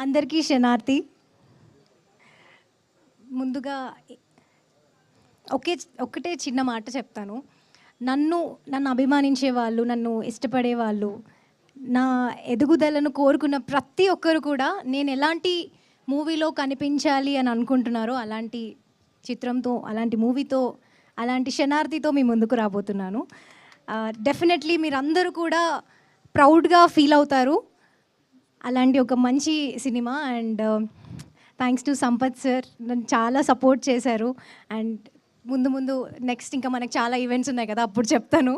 అందరికీ శనార్థి. ముందుగా ఒక్కటే చిన్న మాట చెప్తాను. నన్ను అభిమానించే వాళ్ళు, నన్ను ఇష్టపడే వాళ్ళు, నా ఎదుగుదలను కోరుకున్న ప్రతి ఒక్కరు కూడా నేను ఎలాంటి మూవీలో కనిపించాలి అని అనుకుంటున్నారో అలాంటి చిత్రంతో, అలాంటి మూవీతో, అలాంటి శనార్థితో మీ ముందుకు రాబోతున్నాను. డెఫినెట్లీ మీరందరూ కూడా ప్రౌడ్గా ఫీల్ అవుతారు. అలాంటి ఒక మంచి cinema. And thanks to Sampath sir, నన్ను చాలా సపోర్ట్ చేశారు. అండ్ ముందు నెక్స్ట్ ఇంకా మనకు చాలా ఈవెంట్స్ ఉన్నాయి కదా, అప్పుడు చెప్తాను.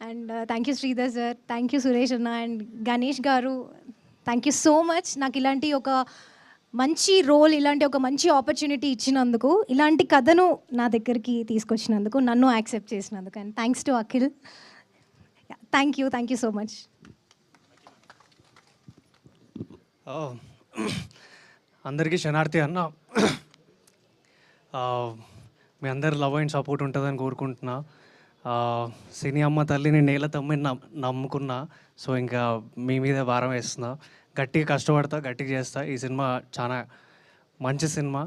And thank you Sridhar sir, thank you Suresh అన్న అండ్ గణేష్ గారు, థ్యాంక్ యూ సో మచ్. నాకు ఇలాంటి ఒక మంచి రోల్, ఇలాంటి ఒక మంచి ఆపర్చునిటీ ఇచ్చినందుకు, ఇలాంటి కథను నా దగ్గరికి తీసుకొచ్చినందుకు, నన్ను యాక్సెప్ట్ చేసినందుకు. And thanks to Akhil. Thank you so much. అందరికీ శనార్థి అన్న. మీ అందరి లవ్ అండ్ సపోర్ట్ ఉంటుందని కోరుకుంటున్నా. సినీ అమ్మ తల్లిని నేల తమ్మిని నమ్ముకున్నా. సో ఇంకా మీ మీద భారం వేస్తున్నా. గట్టిగా కష్టపడతా, గట్టిగా చేస్తా. ఈ సినిమా చాలా మంచి cinema,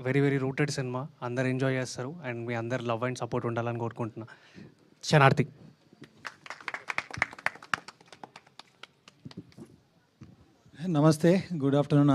very very rooted cinema. అందరు ఎంజాయ్ చేస్తారు. అండ్ మీ అందరు లవ్ అండ్ సపోర్ట్ ఉండాలని కోరుకుంటున్నా. శనార్థి. నమస్తే, గుడ్ ఆఫ్టర్నూన్.